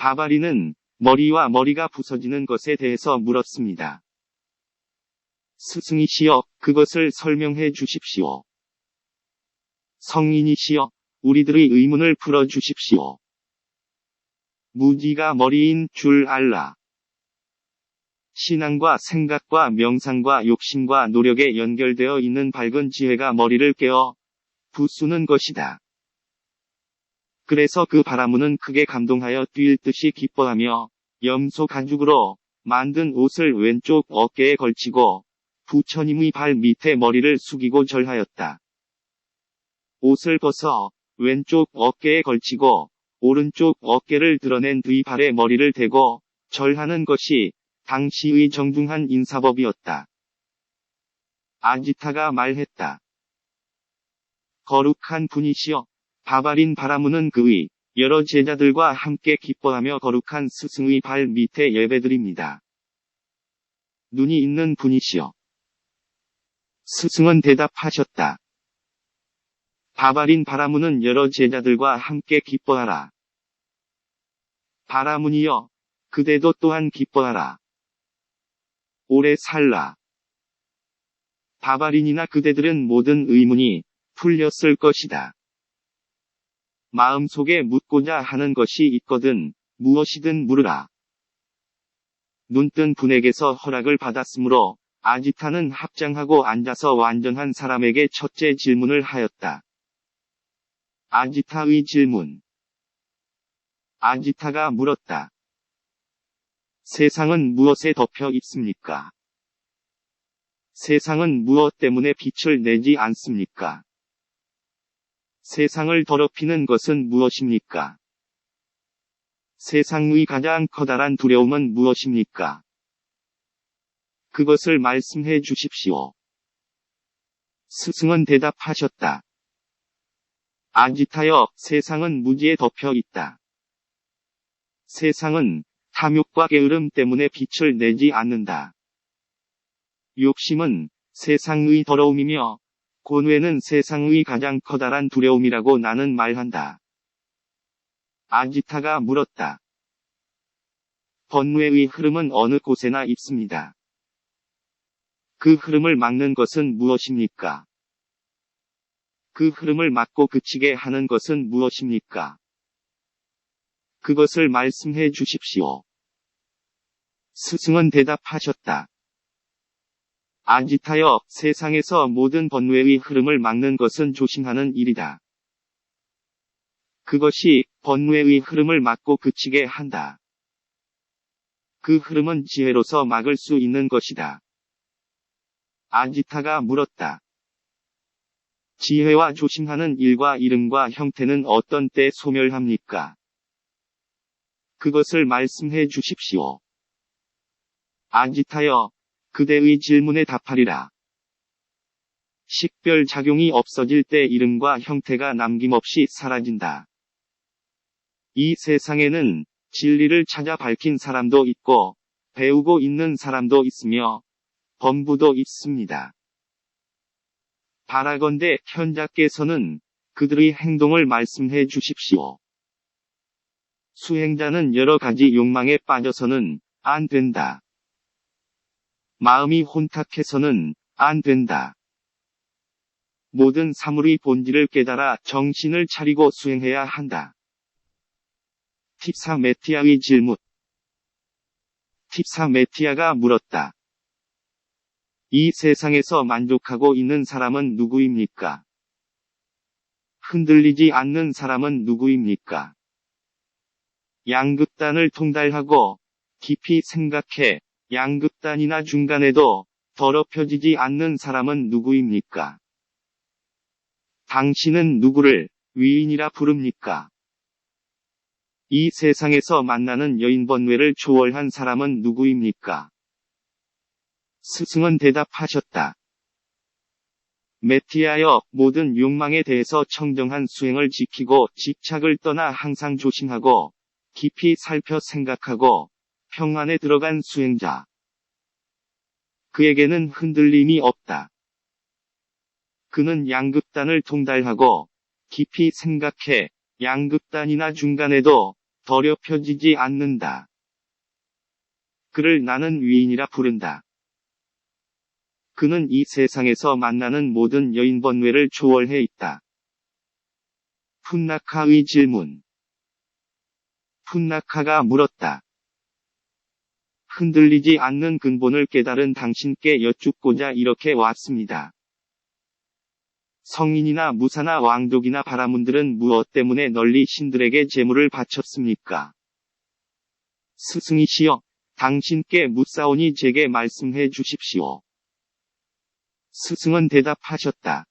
바바리는 머리와 머리가 부서지는 것에 대해서 물었습니다. 스승이시여, 그것을 설명해 주십시오. 성인이시여, 우리들의 의문을 풀어 주십시오. 무지가 머리인 줄 알라. 신앙과 생각과 명상과 욕심과 노력에 연결되어 있는 밝은 지혜가 머리를 깨어 부수는 것이다. 그래서 그 바라무는 크게 감동하여 뛸 듯이 기뻐하며 염소 가죽으로 만든 옷을 왼쪽 어깨에 걸치고 부처님의 발 밑에 머리를 숙이고 절하였다. 옷을 벗어 왼쪽 어깨에 걸치고 오른쪽 어깨를 드러낸 뒤 발에 머리를 대고 절하는 것이 당시의 정중한 인사법이었다. 아지타가 말했다. 거룩한 분이시여, 바바린 바라무는 그의 여러 제자들과 함께 기뻐하며 거룩한 스승의 발 밑에 예배드립니다. 눈이 있는 분이시여. 스승은 대답하셨다. 바바린 바라무는 여러 제자들과 함께 기뻐하라. 바라문이여, 그대도 또한 기뻐하라. 오래 살라. 바바린이나 그대들은 모든 의문이 풀렸을 것이다. 마음속에 묻고자 하는 것이 있거든 무엇이든 물으라. 눈뜬 분에게서 허락을 받았으므로 아지타는 합장하고 앉아서 완전한 사람에게 첫째 질문을 하였다. 아지타의 질문. 아지타가 물었다. 세상은 무엇에 덮여 있습니까? 세상은 무엇 때문에 빛을 내지 않습니까? 세상을 더럽히는 것은 무엇입니까? 세상의 가장 커다란 두려움은 무엇입니까? 그것을 말씀해 주십시오. 스승은 대답하셨다. 아지타여, 세상은 무지에 덮여 있다. 세상은 탐욕과 게으름 때문에 빛을 내지 않는다. 욕심은 세상의 더러움이며 곤괴는 세상의 가장 커다란 두려움이라고 나는 말한다. 아지타가 물었다. 번뇌의 흐름은 어느 곳에나 있습니다. 그 흐름을 막는 것은 무엇입니까? 그 흐름을 막고 그치게 하는 것은 무엇입니까? 그것을 말씀해 주십시오. 스승은 대답하셨다. 아지타여, 세상에서 모든 번뇌의 흐름을 막는 것은 조심하는 일이다. 그것이 번뇌의 흐름을 막고 그치게 한다. 그 흐름은 지혜로서 막을 수 있는 것이다. 아지타가 물었다. 지혜와 조심하는 일과 이름과 형태는 어떤 때 소멸합니까? 그것을 말씀해 주십시오. 아지타여, 그대의 질문에 답하리라. 식별 작용이 없어질 때 이름과 형태가 남김없이 사라진다. 이 세상에는 진리를 찾아 밝힌 사람도 있고, 배우고 있는 사람도 있으며, 범부도 있습니다. 바라건대 현자께서는 그들의 행동을 말씀해 주십시오. 수행자는 여러 가지 욕망에 빠져서는 안 된다. 마음이 혼탁해서는 안 된다. 모든 사물의 본질을 깨달아 정신을 차리고 수행해야 한다. 팁사 메티아의 질문. 팁사 메티아가 물었다. 이 세상에서 만족하고 있는 사람은 누구입니까? 흔들리지 않는 사람은 누구입니까? 양극단을 통달하고 깊이 생각해 양극단이나 중간에도 더럽혀지지 않는 사람은 누구입니까? 당신은 누구를 위인이라 부릅니까? 이 세상에서 만나는 여인번뇌를 초월한 사람은 누구입니까? 스승은 대답하셨다. 메티아여, 모든 욕망에 대해서 청정한 수행을 지키고 집착을 떠나 항상 조심하고 깊이 살펴 생각하고 평안에 들어간 수행자. 그에게는 흔들림이 없다. 그는 양극단을 통달하고 깊이 생각해 양극단이나 중간에도 더럽혀지지 않는다. 그를 나는 위인이라 부른다. 그는 이 세상에서 만나는 모든 여인 번뇌를 초월해 있다. 푼나카의 질문. 푼나카가 물었다. 흔들리지 않는 근본을 깨달은 당신께 여쭙고자 이렇게 왔습니다. 성인이나 무사나 왕족이나 바라문들은 무엇 때문에 널리 신들에게 제물을 바쳤습니까? 스승이시여, 당신께 묻사오니 제게 말씀해 주십시오. 스승은 대답하셨다.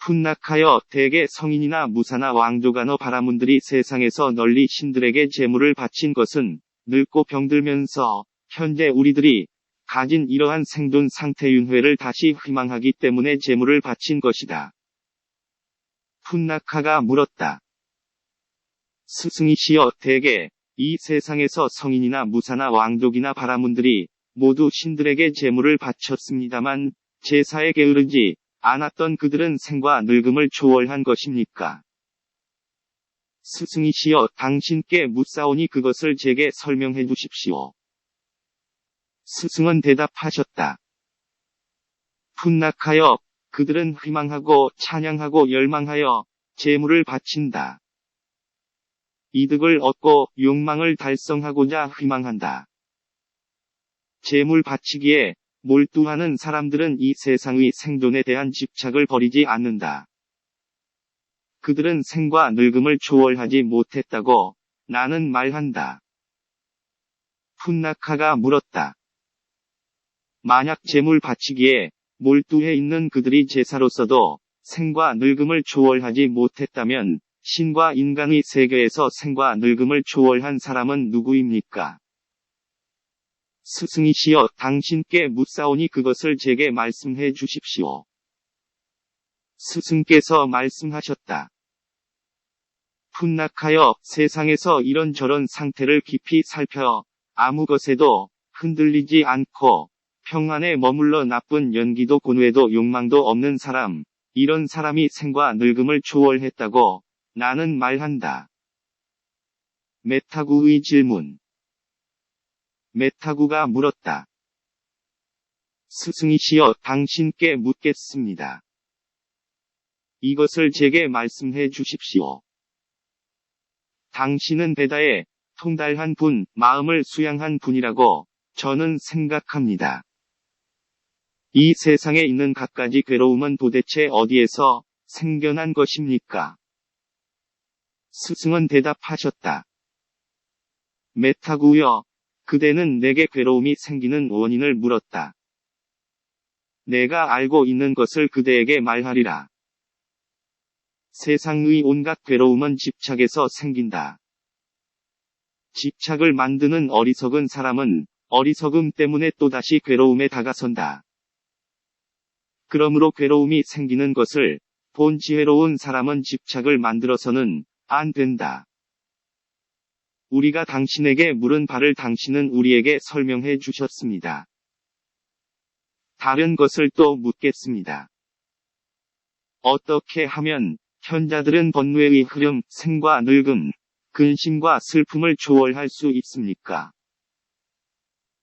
푼나카여, 대개 성인이나 무사나 왕족아너 바라문들이 세상에서 널리 신들에게 제물을 바친 것은 늙고 병들면서 현재 우리들이 가진 이러한 생존 상태 윤회를 다시 희망하기 때문에 제물을 바친 것이다. 푼나카가 물었다. 스승이시여, 대개 이 세상에서 성인이나 무사나 왕족이나 바라문들이 모두 신들에게 제물을 바쳤습니다만 제사에 게으르지 않았던 그들은 생과 늙음을 초월한 것입니까? 스승이시여, 당신께 묻사오니 그것을 제게 설명해 주십시오. 스승은 대답하셨다. 푼나카여, 그들은 희망하고 찬양하고 열망하여 제물을 바친다. 이득을 얻고 욕망을 달성하고자 희망한다. 제물 바치기에 몰두하는 사람들은 이 세상의 생존에 대한 집착을 버리지 않는다. 그들은 생과 늙음을 초월하지 못했다고 나는 말한다. 푼나카가 물었다. 만약 제물 바치기에 몰두해 있는 그들이 제사로서도 생과 늙음을 초월하지 못했다면 신과 인간의 세계에서 생과 늙음을 초월한 사람은 누구입니까? 스승이시여, 당신께 묻사오니 그것을 제게 말씀해 주십시오. 스승께서 말씀하셨다. 푼나카여, 세상에서 이런저런 상태를 깊이 살펴 아무 것에도 흔들리지 않고 평안에 머물러 나쁜 연기도 고뇌도 욕망도 없는 사람, 이런 사람이 생과 늙음을 초월했다고 나는 말한다. 메타구의 질문. 메타구가 물었다. 스승이시여, 당신께 묻겠습니다. 이것을 제게 말씀해 주십시오. 당신은 베다에 통달한 분, 마음을 수양한 분이라고 저는 생각합니다. 이 세상에 있는 갖가지 괴로움은 도대체 어디에서 생겨난 것입니까? 스승은 대답하셨다. 메타구여, 그대는 내게 괴로움이 생기는 원인을 물었다. 내가 알고 있는 것을 그대에게 말하리라. 세상의 온갖 괴로움은 집착에서 생긴다. 집착을 만드는 어리석은 사람은 어리석음 때문에 또다시 괴로움에 다가선다. 그러므로 괴로움이 생기는 것을 본 지혜로운 사람은 집착을 만들어서는 안 된다. 우리가 당신에게 물은 바를 당신은 우리에게 설명해 주셨습니다. 다른 것을 또 묻겠습니다. 어떻게 하면 현자들은 번뇌의 흐름, 생과 늙음, 근심과 슬픔을 초월할 수 있습니까?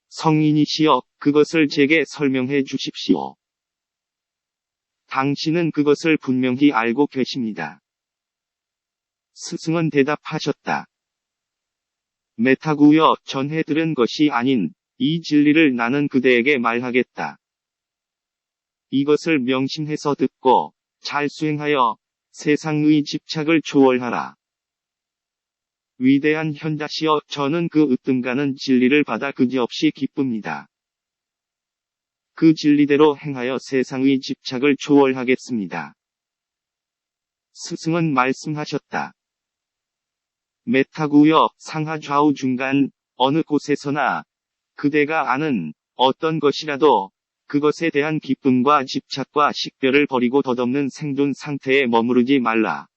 성인이시여, 그것을 제게 설명해 주십시오. 당신은 그것을 분명히 알고 계십니다. 스승은 대답하셨다. 메타구여, 전해 들은 것이 아닌 이 진리를 나는 그대에게 말하겠다. 이것을 명심해서 듣고 잘 수행하여 세상의 집착을 초월하라. 위대한 현자시여, 저는 그 으뜸가는 진리를 받아 그지없이 기쁩니다. 그 진리대로 행하여 세상의 집착을 초월하겠습니다. 스승은 말씀하셨다. 메타구여, 상하 좌우 중간 어느 곳에서나 그대가 아는 어떤 것이라도 그것에 대한 기쁨과 집착과 식별을 버리고 덧없는 생존 상태에 머무르지 말라.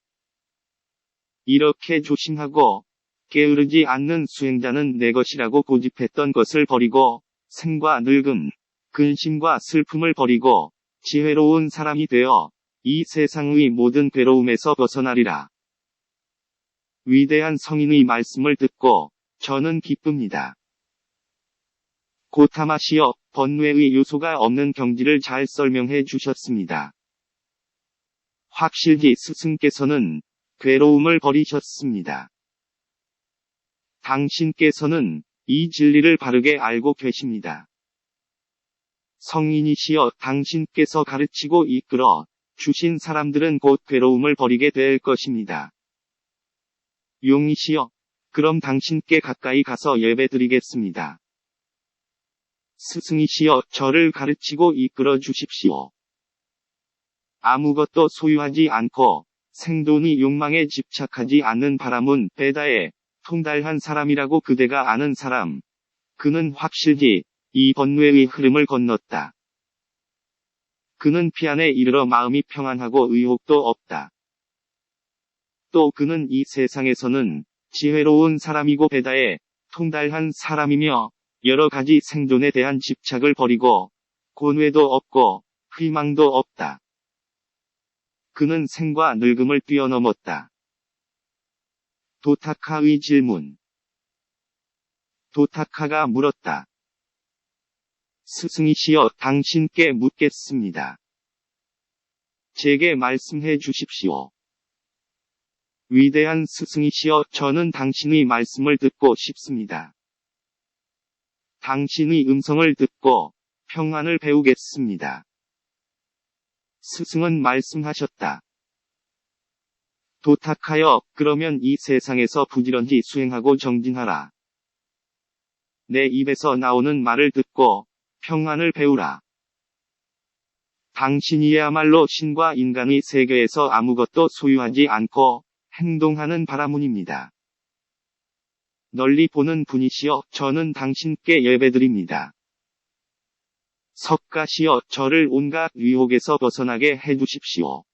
이렇게 조심하고 게으르지 않는 수행자는 내 것이라고 고집했던 것을 버리고 생과 늙음, 근심과 슬픔을 버리고 지혜로운 사람이 되어 이 세상의 모든 괴로움에서 벗어나리라. 위대한 성인의 말씀을 듣고 저는 기쁩니다. 고타마시여, 번뇌의 요소가 없는 경지를 잘 설명해 주셨습니다. 확실히 스승께서는 괴로움을 버리셨습니다. 당신께서는 이 진리를 바르게 알고 계십니다. 성인이시여, 당신께서 가르치고 이끌어 주신 사람들은 곧 괴로움을 버리게 될 것입니다. 용이시여, 그럼 당신께 가까이 가서 예배드리겠습니다. 스승이시여, 저를 가르치고 이끌어 주십시오. 아무것도 소유하지 않고 생존의 욕망에 집착하지 않는 바라문 베다에 통달한 사람이라고 그대가 아는 사람. 그는 확실히 이 번뇌의 흐름을 건넜다. 그는 피안에 이르러 마음이 평안하고 의혹도 없다. 또 그는 이 세상에서는 지혜로운 사람이고 베다에 통달한 사람이며 여러 가지 생존에 대한 집착을 버리고 곤외도 없고 희망도 없다. 그는 생과 늙음을 뛰어넘었다. 도타카의 질문. 도타카가 물었다. 스승이시여, 당신께 묻겠습니다. 제게 말씀해 주십시오. 위대한 스승이시여, 저는 당신의 말씀을 듣고 싶습니다. 당신의 음성을 듣고 평안을 배우겠습니다. 스승은 말씀하셨다. 도타카여, 그러면 이 세상에서 부지런히 수행하고 정진하라. 내 입에서 나오는 말을 듣고 평안을 배우라. 당신이야말로 신과 인간의 세계에서 아무것도 소유하지 않고 행동하는 바라문입니다. 널리 보는 분이시여, 저는 당신께 예배드립니다. 석가시여, 저를 온갖 유혹에서 벗어나게 해주십시오.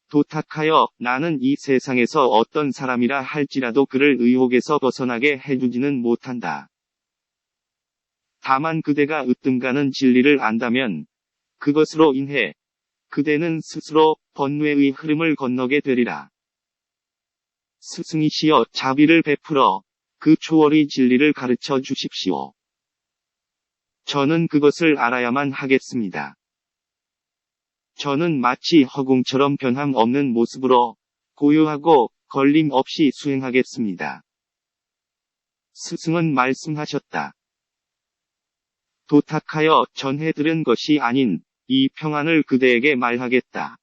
도타카여, 나는 이 세상에서 어떤 사람이라 할지라도 그를 의혹에서 벗어나게 해주지는 못한다. 다만 그대가 으뜸가는 진리를 안다면 그것으로 인해 그대는 스스로 번뇌의 흐름을 건너게 되리라. 스승이시여, 자비를 베풀어 그 초월의 진리를 가르쳐 주십시오. 저는 그것을 알아야만 하겠습니다. 저는 마치 허공처럼 변함없는 모습으로 고요하고 걸림 없이 수행하겠습니다. 스승은 말씀하셨다. 도타카여, 전해 들은 것이 아닌 이 평안을 그대에게 말하겠다.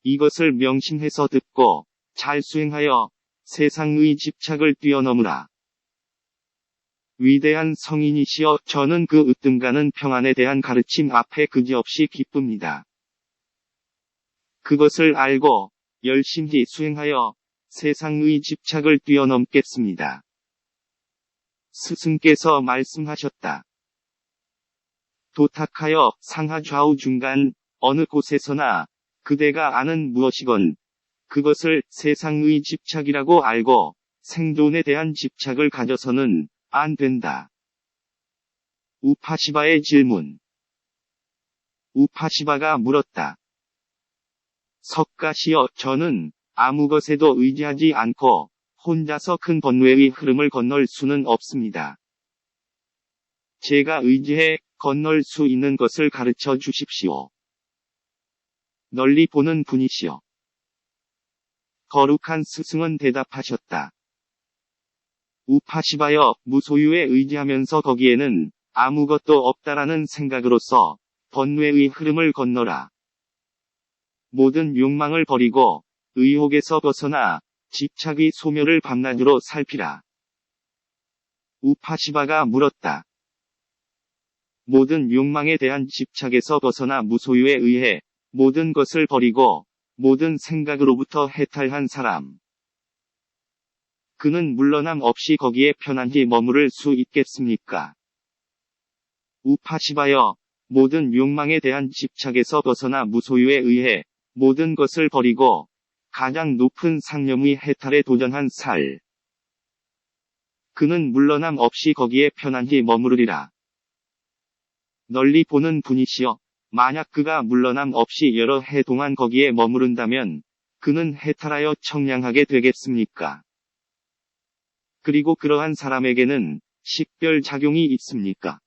이것을 명심해서 듣고 잘 수행하여 세상의 집착을 뛰어넘으라. 위대한 성인이시여, 저는 그 으뜸가는 평안에 대한 가르침 앞에 그지없이 기쁩니다. 그것을 알고 열심히 수행하여 세상의 집착을 뛰어넘겠습니다. 스승께서 말씀하셨다. 도타카여, 상하 좌우 중간 어느 곳에서나 그대가 아는 무엇이건 그것을 세상의 집착이라고 알고 생존에 대한 집착을 가져서는 안 된다. 우파시바의 질문. 우파시바가 물었다. 석가시여, 저는 아무 것에도 의지하지 않고 혼자서 큰 번뇌의 흐름을 건널 수는 없습니다. 제가 의지해 건널 수 있는 것을 가르쳐 주십시오. 널리 보는 분이시여. 거룩한 스승은 대답하셨다. 우파시바여, 무소유에 의지하면서 거기에는 아무것도 없다라는 생각으로서 번뇌의 흐름을 건너라. 모든 욕망을 버리고 의혹에서 벗어나 집착의 소멸을 밤낮으로 살피라. 우파시바가 물었다. 모든 욕망에 대한 집착에서 벗어나 무소유에 의해 모든 것을 버리고 모든 생각으로부터 해탈한 사람. 그는 물러남 없이 거기에 편안히 머무를 수 있겠습니까? 우파시바여, 모든 욕망에 대한 집착에서 벗어나 무소유에 의해 모든 것을 버리고 가장 높은 상념의 해탈에 도전한 살. 그는 물러남 없이 거기에 편안히 머무르리라. 널리 보는 분이시여, 만약 그가 물러남 없이 여러 해 동안 거기에 머무른다면 그는 해탈하여 청량하게 되겠습니까? 그리고 그러한 사람에게는 식별작용이 있습니까?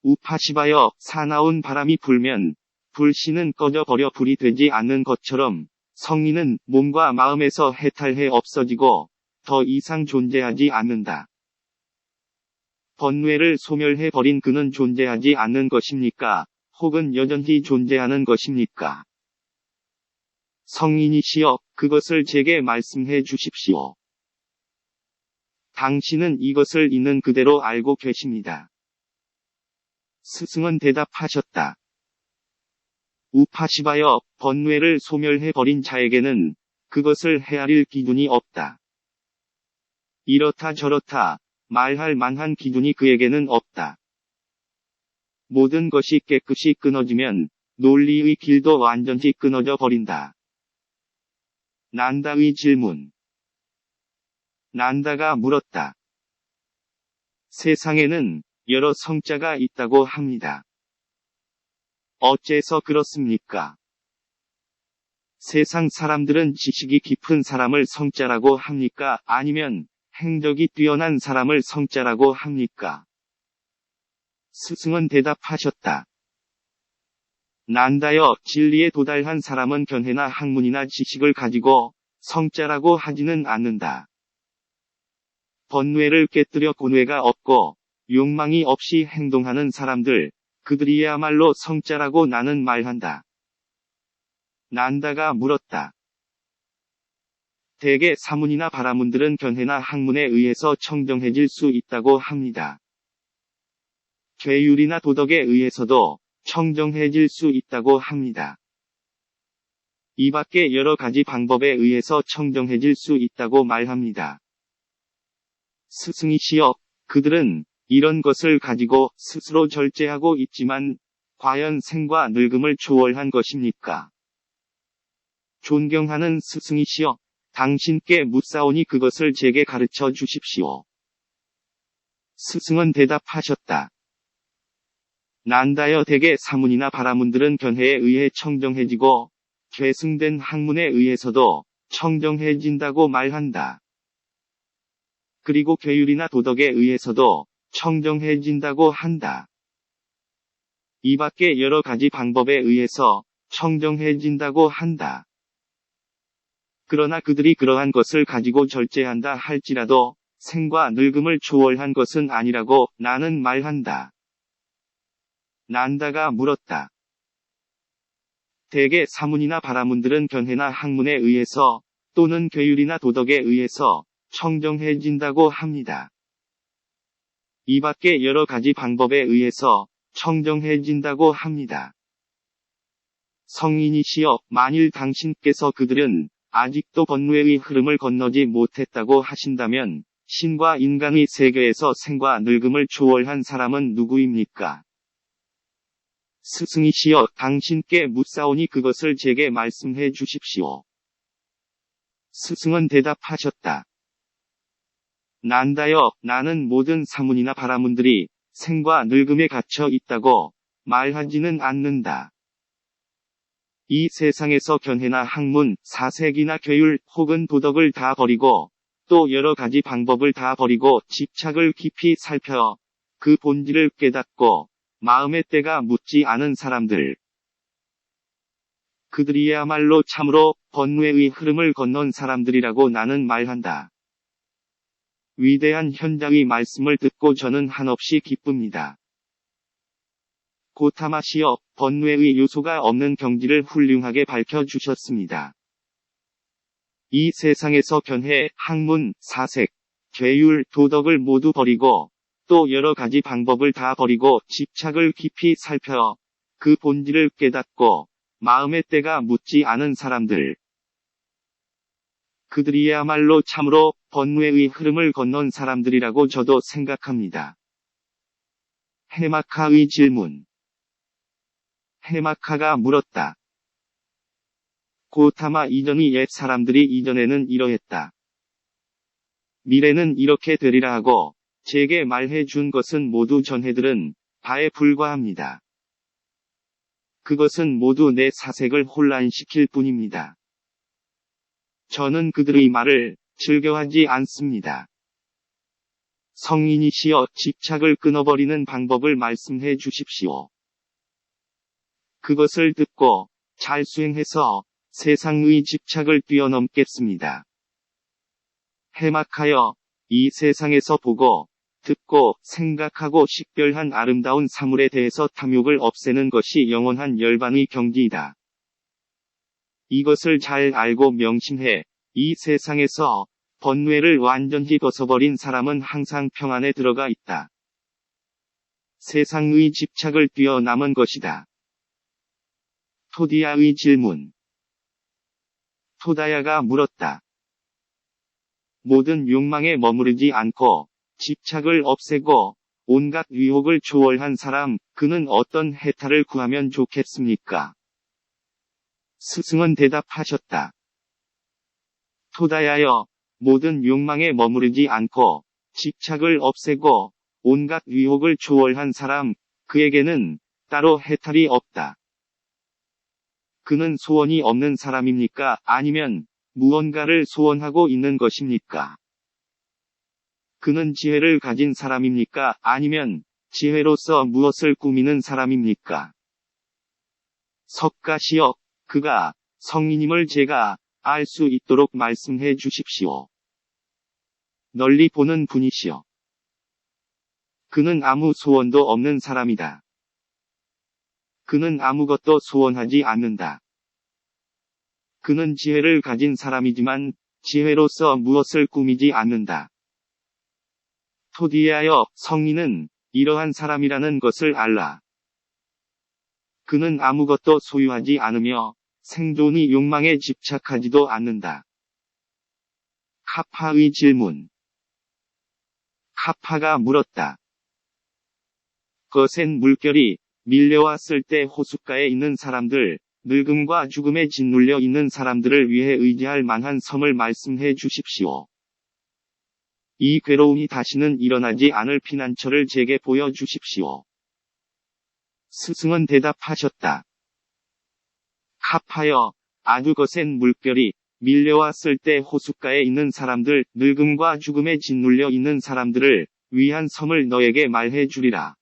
우파시바여, 사나운 바람이 불면 불씨는 꺼져버려 불이 되지 않는 것처럼 성인은 몸과 마음에서 해탈해 없어지고 더 이상 존재하지 않는다. 번뇌를 소멸해버린 그는 존재하지 않는 것입니까? 혹은 여전히 존재하는 것입니까? 성인이시여, 그것을 제게 말씀해 주십시오. 당신은 이것을 있는 그대로 알고 계십니다. 스승은 대답하셨다. 우파시바여, 번뇌를 소멸해버린 자에게는 그것을 헤아릴 기준이 없다. 이렇다 저렇다 말할 만한 기준이 그에게는 없다. 모든 것이 깨끗이 끊어지면 논리의 길도 완전히 끊어져 버린다. 난다의 질문. 난다가 물었다. 세상에는 여러 성자가 있다고 합니다. 어째서 그렇습니까? 세상 사람들은 지식이 깊은 사람을 성자라고 합니까? 아니면 행적이 뛰어난 사람을 성자라고 합니까? 스승은 대답하셨다. 난다여, 진리에 도달한 사람은 견해나 학문이나 지식을 가지고 성자라고 하지는 않는다. 번뇌를 깨뜨려 고뇌가 없고 욕망이 없이 행동하는 사람들, 그들이야말로 성자라고 나는 말한다. 난다가 물었다. 대개 사문이나 바라문들은 견해나 학문에 의해서 청정해질 수 있다고 합니다. 죄율이나 도덕에 의해서도 청정해질 수 있다고 합니다. 이 밖에 여러 가지 방법에 의해서 청정해질 수 있다고 말합니다. 스승이시여, 그들은 이런 것을 가지고 스스로 절제하고 있지만 과연 생과 늙음을 초월한 것입니까? 존경하는 스승이시여, 당신께 묻사오니 그것을 제게 가르쳐 주십시오. 스승은 대답하셨다. 난다여, 대개 사문이나 바라문들은 견해에 의해 청정해지고 계승된 학문에 의해서도 청정해진다고 말한다. 그리고 괴율이나 도덕에 의해서도 청정해진다고 한다. 이 밖에 여러 가지 방법에 의해서 청정해진다고 한다. 그러나 그들이 그러한 것을 가지고 절제한다 할지라도 생과 늙음을 초월한 것은 아니라고 나는 말한다. 난다가 물었다. 대개 사문이나 바라문들은 견해나 학문에 의해서 또는 괴율이나 도덕에 의해서 청정해진다고 합니다. 이 밖에 여러 가지 방법에 의해서 청정해진다고 합니다. 성인이시여, 만일 당신께서 그들은 아직도 번뇌의 흐름을 건너지 못했다고 하신다면 신과 인간의 세계에서 생과 늙음을 초월한 사람은 누구입니까? 스승이시여, 당신께 묻사오니 그것을 제게 말씀해 주십시오. 스승은 대답하셨다. 난다여, 나는 모든 사문이나 바라문들이 생과 늙음에 갇혀 있다고 말하지는 않는다. 이 세상에서 견해나 학문, 사색이나 괴율 혹은 도덕을 다 버리고 또 여러 가지 방법을 다 버리고 집착을 깊이 살펴 그 본질을 깨닫고 마음의 때가 묻지 않은 사람들, 그들이야말로 참으로 번뇌의 흐름을 건넌 사람들이라고 나는 말한다. 위대한 현장의 말씀을 듣고 저는 한없이 기쁩니다. 고타마시여, 번뇌의 요소가 없는 경지를 훌륭하게 밝혀주셨습니다. 이 세상에서 견해, 학문, 사색, 죄율, 도덕을 모두 버리고 또 여러 가지 방법을 다 버리고 집착을 깊이 살펴 그 본질을 깨닫고 마음의 때가 묻지 않은 사람들, 그들이야말로 참으로 번뇌의 흐름을 건넌 사람들이라고 저도 생각합니다. 해마카의 질문. 해마카가 물었다. 고타마, 이전의 옛 사람들이 이전에는 이러했다. 미래는 이렇게 되리라 하고 제게 말해 준 것은 모두 전해들은 바에 불과합니다. 그것은 모두 내 사색을 혼란시킬 뿐입니다. 저는 그들의 말을 즐겨하지 않습니다. 성인이시여 집착을 끊어버리는 방법을 말씀해 주십시오. 그것을 듣고 잘 수행해서 세상의 집착을 뛰어넘겠습니다. 해막하여 이 세상에서 보고, 듣고, 생각하고 식별한 아름다운 사물에 대해서 탐욕을 없애는 것이 영원한 열반의 경지이다. 이것을 잘 알고 명심해 이 세상에서 번뇌를 완전히 벗어버린 사람은 항상 평안에 들어가 있다. 세상의 집착을 뛰어넘은 것이다. 토디아의 질문. 토다야가 물었다. 모든 욕망에 머무르지 않고 집착을 없애고 온갖 유혹을 초월한 사람, 그는 어떤 해탈을 구하면 좋겠습니까? 스승은 대답하셨다. 토다야여, 모든 욕망에 머무르지 않고 집착을 없애고 온갖 유혹을 초월한 사람, 그에게는 따로 해탈이 없다. 그는 소원이 없는 사람입니까? 아니면 무언가를 소원하고 있는 것입니까? 그는 지혜를 가진 사람입니까? 아니면 지혜로서 무엇을 꾸미는 사람입니까? 석가시여, 그가 성인임을 제가 알 수 있도록 말씀해 주십시오. 널리 보는 분이시여. 그는 아무 소원도 없는 사람이다. 그는 아무것도 소원하지 않는다. 그는 지혜를 가진 사람이지만 지혜로서 무엇을 꾸미지 않는다. 토디하여 성인은 이러한 사람이라는 것을 알라. 그는 아무것도 소유하지 않으며 생존의 욕망에 집착하지도 않는다. 카파의 질문. 카파가 물었다. 거센 물결이 밀려왔을 때 호숫가에 있는 사람들, 늙음과 죽음에 짓눌려 있는 사람들을 위해 의지할 만한 섬을 말씀해 주십시오. 이 괴로움이 다시는 일어나지 않을 피난처를 제게 보여주십시오. 스승은 대답하셨다. 카파여, 아주 거센 물결이 밀려왔을 때 호숫가에 있는 사람들, 늙음과 죽음에 짓눌려 있는 사람들을 위한 섬을 너에게 말해 주리라.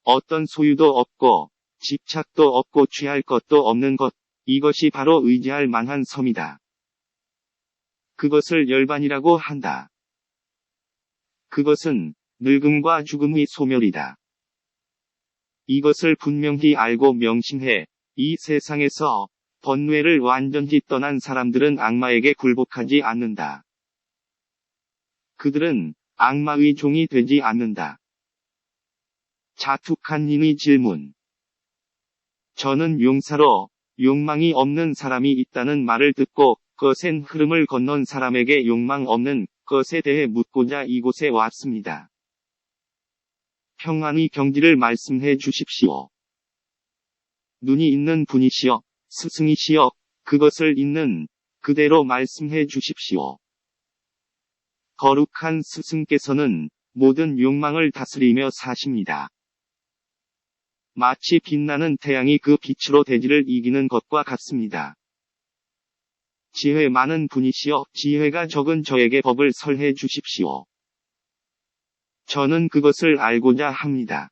어떤 소유도 없고, 집착도 없고 취할 것도 없는 것, 이것이 바로 의지할 만한 섬이다. 그것을 열반이라고 한다. 그것은 늙음과 죽음의 소멸이다. 이것을 분명히 알고 명심해 이 세상에서 번뇌를 완전히 떠난 사람들은 악마에게 굴복하지 않는다. 그들은 악마의 종이 되지 않는다. 자툭한 님의 질문. 저는 용사로 욕망이 없는 사람이 있다는 말을 듣고 거센 흐름을 건넌 사람에게 욕망 없는 것에 대해 묻고자 이곳에 왔습니다. 평안의 경지를 말씀해 주십시오. 눈이 있는 분이시여, 스승이시여, 그것을 있는 그대로 말씀해 주십시오. 거룩한 스승께서는 모든 욕망을 다스리며 사십니다. 마치 빛나는 태양이 그 빛으로 대지를 이기는 것과 같습니다. 지혜 많은 분이시여, 지혜가 적은 저에게 법을 설해 주십시오. 저는 그것을 알고자 합니다.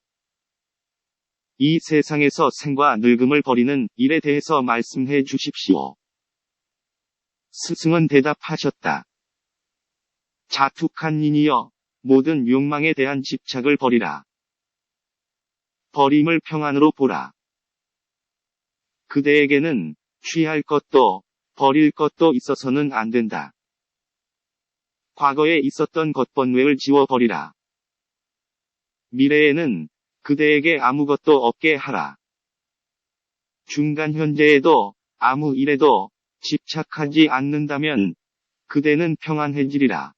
이 세상에서 생과 늙음을 버리는 일에 대해서 말씀해 주십시오. 스승은 대답하셨다. 자툭한 이니여, 모든 욕망에 대한 집착을 버리라. 버림을 평안으로 보라. 그대에게는 취할 것도 버릴 것도 있어서는 안 된다. 과거에 있었던 것번뇌를 지워버리라. 미래에는 그대에게 아무것도 없게 하라. 중간 현재에도 아무 일에도 집착하지 않는다면 그대는 평안해지리라.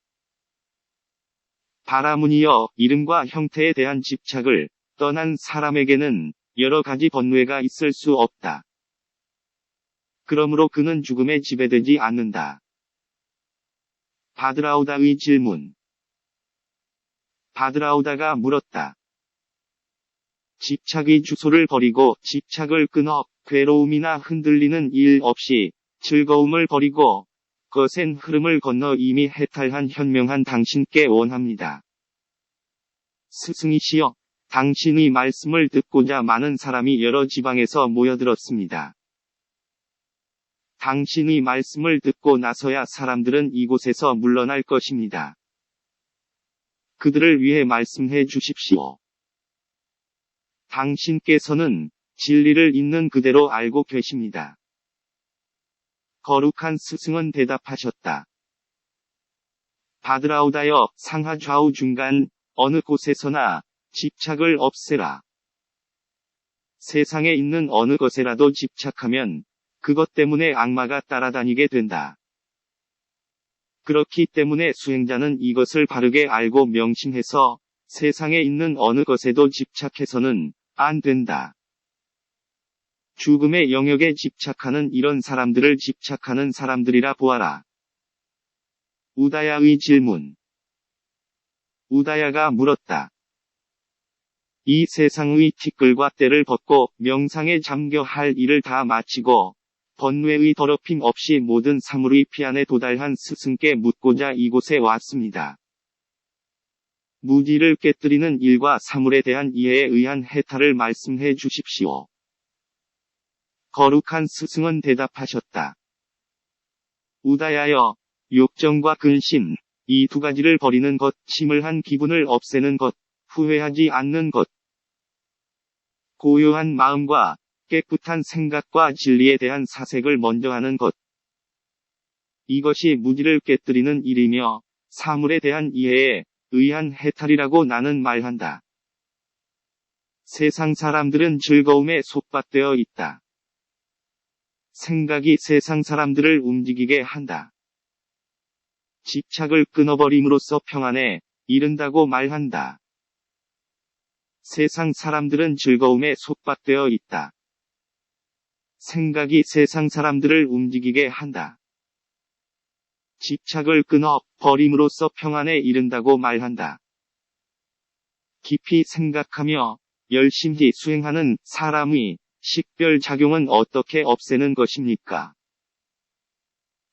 바라문이여, 이름과 형태에 대한 집착을 떠난 사람에게는 여러 가지 번뇌가 있을 수 없다. 그러므로 그는 죽음에 지배되지 않는다. 바드라우다의 질문. 바드라우다가 물었다. 집착의 주소를 버리고 집착을 끊어 괴로움이나 흔들리는 일 없이 즐거움을 버리고 거센 흐름을 건너 이미 해탈한 현명한 당신께 원합니다. 스승이시여, 당신의 말씀을 듣고자 많은 사람이 여러 지방에서 모여들었습니다. 당신의 말씀을 듣고 나서야 사람들은 이곳에서 물러날 것입니다. 그들을 위해 말씀해 주십시오. 당신께서는 진리를 있는 그대로 알고 계십니다. 거룩한 스승은 대답하셨다. 바드라우다여, 상하 좌우 중간 어느 곳에서나 집착을 없애라. 세상에 있는 어느 것에라도 집착하면 그것 때문에 악마가 따라다니게 된다. 그렇기 때문에 수행자는 이것을 바르게 알고 명심해서 세상에 있는 어느 것에도 집착해서는 안 된다. 죽음의 영역에 집착하는 이런 사람들을 집착하는 사람들이라 보아라. 우다야의 질문. 우다야가 물었다. 이 세상의 티끌과 때를 벗고 명상에 잠겨 할 일을 다 마치고 번뇌의 더럽힘 없이 모든 사물의 피안에 도달한 스승께 묻고자 이곳에 왔습니다. 무지를 깨뜨리는 일과 사물에 대한 이해에 의한 해탈을 말씀해 주십시오. 거룩한 스승은 대답하셨다. 우다야여, 욕정과 근심, 이 두 가지를 버리는 것, 침울한 기분을 없애는 것, 후회하지 않는 것. 고요한 마음과 깨끗한 생각과 진리에 대한 사색을 먼저 하는 것. 이것이 무지를 깨뜨리는 일이며 사물에 대한 이해에 의한 해탈이라고 나는 말한다. 세상 사람들은 즐거움에 속박되어 있다. 생각이 세상 사람들을 움직이게 한다. 집착을 끊어버림으로써 평안에 이른다고 말한다. 세상 사람들은 즐거움에 속박되어 있다. 생각이 세상 사람들을 움직이게 한다. 집착을 끊어 버림으로써 평안에 이른다고 말한다. 깊이 생각하며 열심히 수행하는 사람의 식별작용은 어떻게 없애는 것입니까?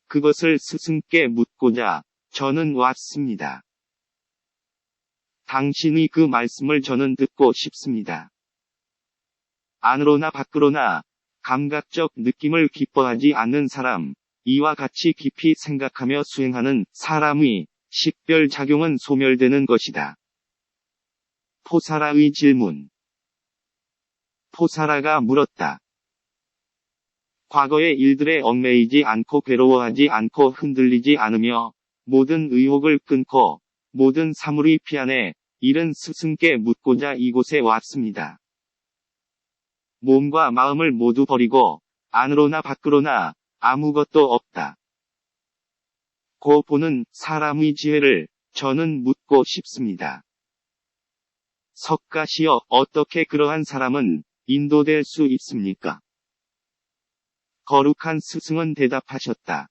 그것을 스승께 묻고자 저는 왔습니다. 당신의 그 말씀을 저는 듣고 싶습니다. 안으로나 밖으로나 감각적 느낌을 기뻐하지 않는 사람, 이와 같이 깊이 생각하며 수행하는 사람의 식별작용은 소멸되는 것이다. 포사라의 질문. 포사라가 물었다. 과거의 일들에 얽매이지 않고 괴로워하지 않고 흔들리지 않으며 모든 의혹을 끊고 모든 사물의 피안에 이른 스승께 묻고자 이곳에 왔습니다. 몸과 마음을 모두 버리고 안으로나 밖으로나 아무것도 없다. 고 보는 사람의 지혜를 저는 묻고 싶습니다. 석가시여, 어떻게 그러한 사람은 인도될 수 있습니까? 거룩한 스승은 대답하셨다.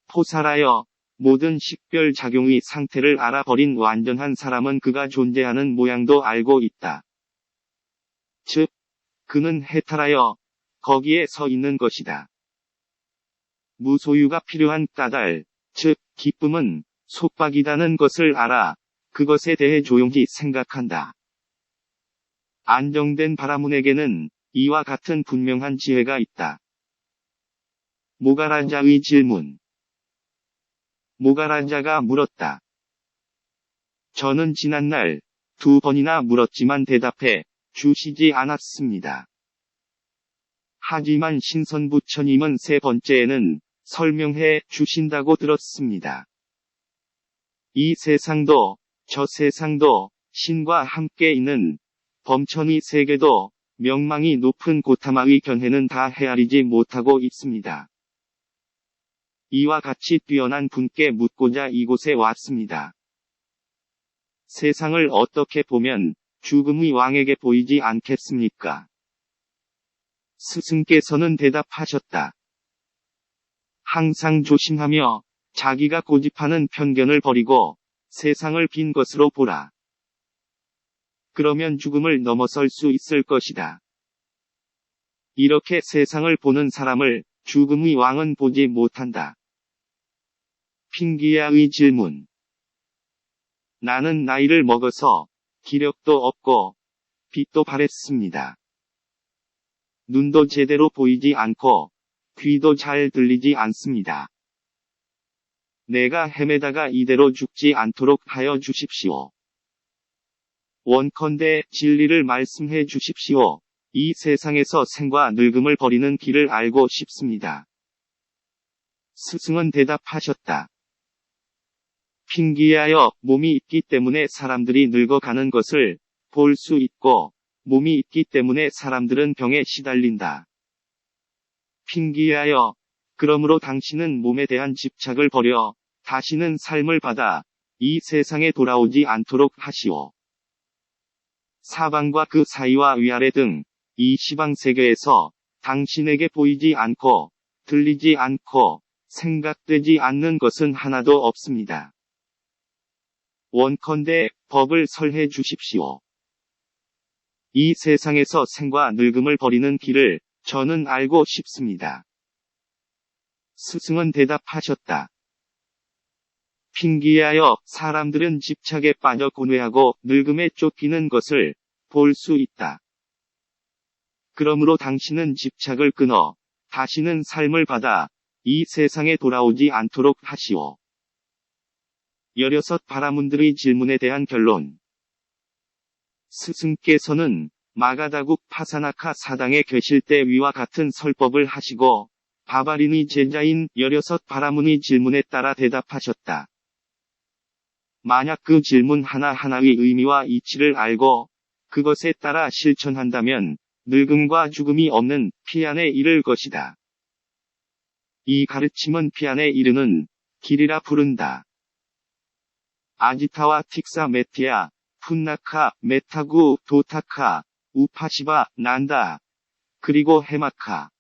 포사라여, 모든 식별작용의 상태를 알아버린 완전한 사람은 그가 존재하는 모양도 알고 있다. 즉, 그는 해탈하여 거기에 서 있는 것이다. 무소유가 필요한 까닭, 즉 기쁨은 속박이다는 것을 알아 그것에 대해 조용히 생각한다. 안정된 바라문에게는 이와 같은 분명한 지혜가 있다. 모가라자의 질문. 모가라자가 물었다. 저는 지난날 2번이나 물었지만 대답해 주시지 않았습니다. 하지만 신선부처님은 3번째에는 설명해 주신다고 들었습니다. 이 세상도 저 세상도 신과 함께 있는 범천의 세계도 명망이 높은 고타마의 견해는 다 헤아리지 못하고 있습니다. 이와 같이 뛰어난 분께 묻고자 이곳에 왔습니다. 세상을 어떻게 보면 죽음의 왕에게 보이지 않겠습니까? 스승께서는 대답하셨다. 항상 조심하며 자기가 고집하는 편견을 버리고 세상을 빈 것으로 보라. 그러면 죽음을 넘어설 수 있을 것이다. 이렇게 세상을 보는 사람을 죽음의 왕은 보지 못한다. 핑기야의 질문. 나는 나이를 먹어서 기력도 없고 빛도 바랬습니다. 눈도 제대로 보이지 않고 귀도 잘 들리지 않습니다. 내가 헤매다가 이대로 죽지 않도록 하여 주십시오. 원컨대 진리를 말씀해 주십시오. 이 세상에서 생과 늙음을 버리는 길을 알고 싶습니다. 스승은 대답하셨다. 핑기하여 몸이 있기 때문에 사람들이 늙어가는 것을 볼 수 있고 몸이 있기 때문에 사람들은 병에 시달린다. 핑기하여 그러므로 당신은 몸에 대한 집착을 버려 다시는 삶을 받아 이 세상에 돌아오지 않도록 하시오. 사방과 그 사이와 위아래 등 이 시방 세계에서 당신에게 보이지 않고 들리지 않고 생각되지 않는 것은 하나도 없습니다. 원컨대 법을 설해 주십시오. 이 세상에서 생과 늙음을 버리는 길을 저는 알고 싶습니다. 스승은 대답하셨다. 핑기하여 사람들은 집착에 빠져 고뇌하고 늙음에 쫓기는 것을 볼 수 있다. 그러므로 당신은 집착을 끊어 다시는 삶을 받아 이 세상에 돌아오지 않도록 하시오. 16 바라문들의 질문에 대한 결론. 스승께서는 마가다국 파사나카 사당에 계실 때 위와 같은 설법을 하시고 바바린의 제자인 16 바라문의 질문에 따라 대답하셨다. 만약 그 질문 하나하나의 의미와 이치를 알고 그것에 따라 실천한다면 늙음과 죽음이 없는 피안에 이를 것이다. 이 가르침은 피안에 이르는 길이라 부른다. 아지타와 틱사 메티아, 푼나카, 메타구, 도타카, 우파시바, 난다. 그리고 해마카.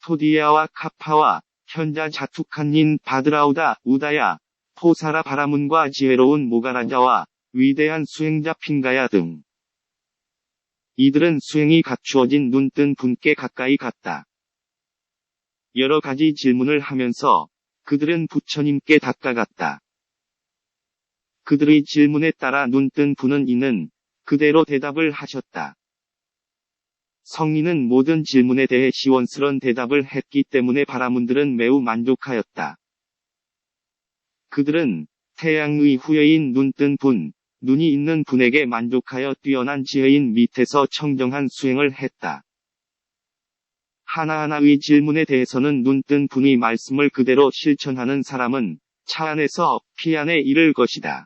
토디야와 카파와 현자 자투칸닌 바드라우다, 우다야, 포사라 바라문과 지혜로운 모가라자와 위대한 수행자 핑가야 등. 이들은 수행이 갖추어진 눈뜬 분께 가까이 갔다. 여러 가지 질문을 하면서 그들은 부처님께 다가갔다. 그들의 질문에 따라 눈뜬 분은 이는 그대로 대답을 하셨다. 성인은 모든 질문에 대해 시원스런 대답을 했기 때문에 바라문들은 매우 만족하였다. 그들은 태양의 후예인 눈뜬 분, 눈이 있는 분에게 만족하여 뛰어난 지혜인 밑에서 청정한 수행을 했다. 하나하나의 질문에 대해서는 눈뜬 분의 말씀을 그대로 실천하는 사람은 차 안에서 피 안에 이를 것이다.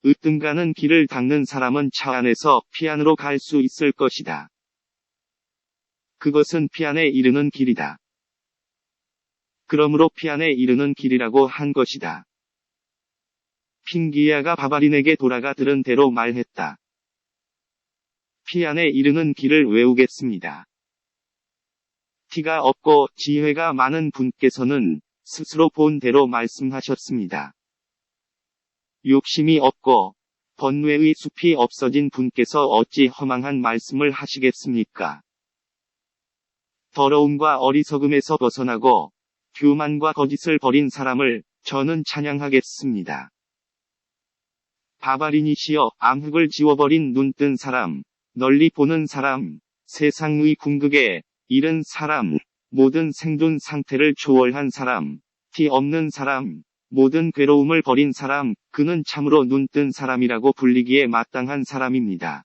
으뜸가는 길을 닦는 사람은 차 안에서 피 안으로 갈 수 있을 것이다. 그것은 피 안에 이르는 길이다. 그러므로 피 안에 이르는 길이라고 한 것이다. 핑기야가 바바린에게 돌아가 들은 대로 말했다. 피 안에 이르는 길을 외우겠습니다. 티가 없고 지혜가 많은 분께서는 스스로 본 대로 말씀하셨습니다. 욕심이 없고 번뇌의 숲이 없어진 분께서 어찌 허망한 말씀을 하시겠습니까? 더러움과 어리석음에서 벗어나고 교만과 거짓을 버린 사람을 저는 찬양하겠습니다. 바바린이시여 암흑을 지워버린 눈뜬 사람, 널리 보는 사람, 세상의 궁극에 이른 사람, 모든 생존 상태를 초월한 사람, 티 없는 사람, 모든 괴로움을 버린 사람, 그는 참으로 눈뜬 사람이라고 불리기에 마땅한 사람입니다.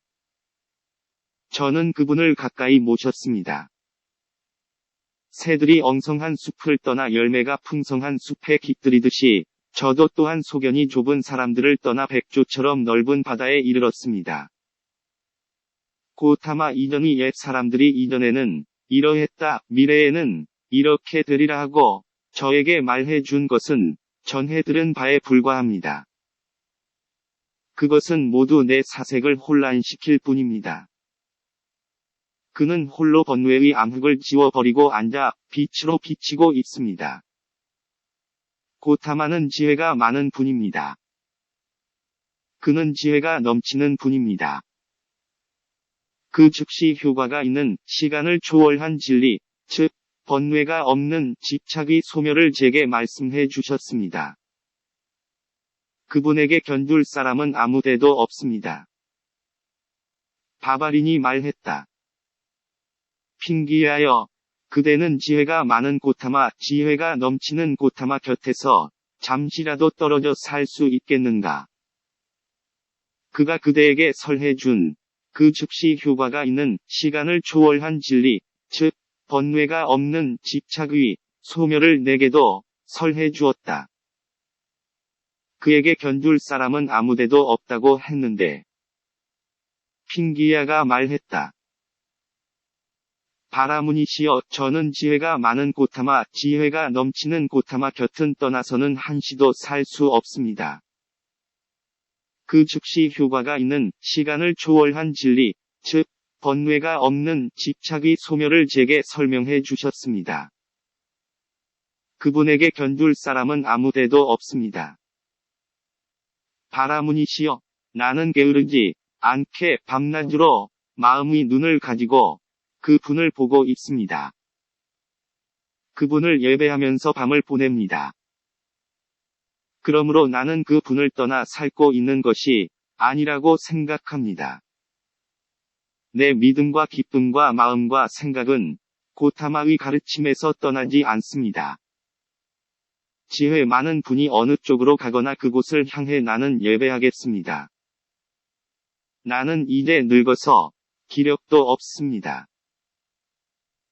저는 그분을 가까이 모셨습니다. 새들이 엉성한 숲을 떠나 열매가 풍성한 숲에 깃들이듯이 저도 또한 소견이 좁은 사람들을 떠나 백조처럼 넓은 바다에 이르렀습니다. 고타마 이전의 옛 사람들이 이전에는 이러했다, 미래에는 이렇게 되리라 하고 저에게 말해 준 것은 전해 들은 바에 불과합니다. 그것은 모두 내 사색을 혼란시킬 뿐입니다. 그는 홀로 번뇌의 암흑을 지워버리고 앉아 빛으로 비치고 있습니다. 고타마는 지혜가 많은 분입니다. 그는 지혜가 넘치는 분입니다. 그 즉시 효과가 있는 시간을 초월한 진리, 즉 번뇌가 없는 집착의 소멸을 제게 말씀해 주셨습니다. 그분에게 견줄 사람은 아무데도 없습니다. 바바린이 말했다. 핑기하여, 그대는 지혜가 많은 고타마, 지혜가 넘치는 고타마 곁에서 잠시라도 떨어져 살 수 있겠는가? 그가 그대에게 설해준 그 즉시 효과가 있는 시간을 초월한 진리, 즉 번뇌가 없는 집착의 소멸을 내게도 설해 주었다. 그에게 견줄 사람은 아무데도 없다고 했는데 핑기야가 말했다. 바라문이시여, 저는 지혜가 많은 고타마, 지혜가 넘치는 고타마 곁은 떠나서는 한시도 살 수 없습니다. 그 즉시 효과가 있는 시간을 초월한 진리, 즉 번뇌가 없는 집착의 소멸을 제게 설명해 주셨습니다. 그분에게 견줄 사람은 아무데도 없습니다. 바라문이시여, 나는 게으르지 않게 밤낮으로 마음의 눈을 가지고 그 분을 보고 있습니다. 그분을 예배하면서 밤을 보냅니다. 그러므로 나는 그 분을 떠나 살고 있는 것이 아니라고 생각합니다. 내 믿음과 기쁨과 마음과 생각은 고타마의 가르침에서 떠나지 않습니다. 지혜 많은 분이 어느 쪽으로 가거나 그곳을 향해 나는 예배하겠습니다. 나는 이제 늙어서 기력도 없습니다.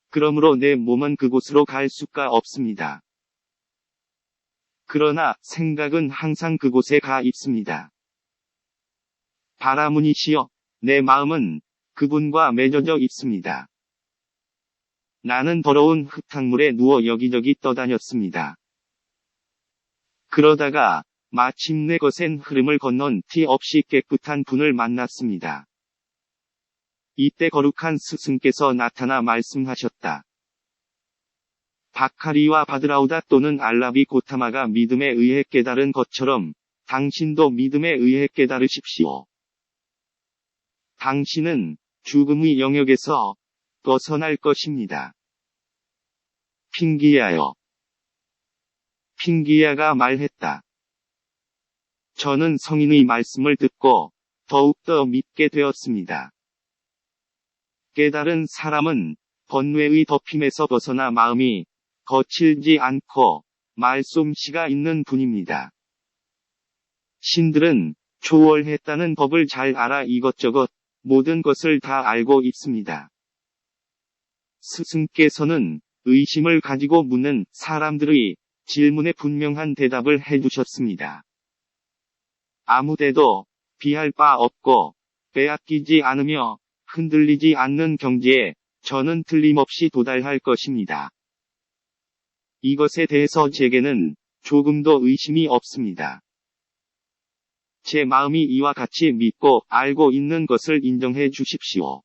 그러므로 내 몸은 그곳으로 갈 수가 없습니다. 그러나 생각은 항상 그곳에 가 있습니다. 바라문이시여, 내 마음은 그분과 맺어져 있습니다. 나는 더러운 흙탕물에 누워 여기저기 떠다녔습니다. 그러다가 마침내 거센 흐름을 건넌 티 없이 깨끗한 분을 만났습니다. 이때 거룩한 스승께서 나타나 말씀하셨다. 바카리와 바드라우다 또는 알라비 고타마가 믿음에 의해 깨달은 것처럼 당신도 믿음에 의해 깨달으십시오. 당신은 죽음의 영역에서 벗어날 것입니다. 핑기야여. 핑기야가 말했다. 저는 성인의 말씀을 듣고 더욱더 믿게 되었습니다. 깨달은 사람은 번뇌의 덮임에서 벗어나 마음이 거칠지 않고 말솜씨가 있는 분입니다. 신들은 초월했다는 법을 잘 알아 이것저것 모든 것을 다 알고 있습니다. 스승께서는 의심을 가지고 묻는 사람들의 질문에 분명한 대답을 해주셨습니다. 아무데도 비할 바 없고 빼앗기지 않으며 흔들리지 않는 경지에 저는 틀림없이 도달할 것입니다. 이것에 대해서 제게는 조금도 의심이 없습니다. 제 마음이 이와 같이 믿고 알고 있는 것을 인정해 주십시오.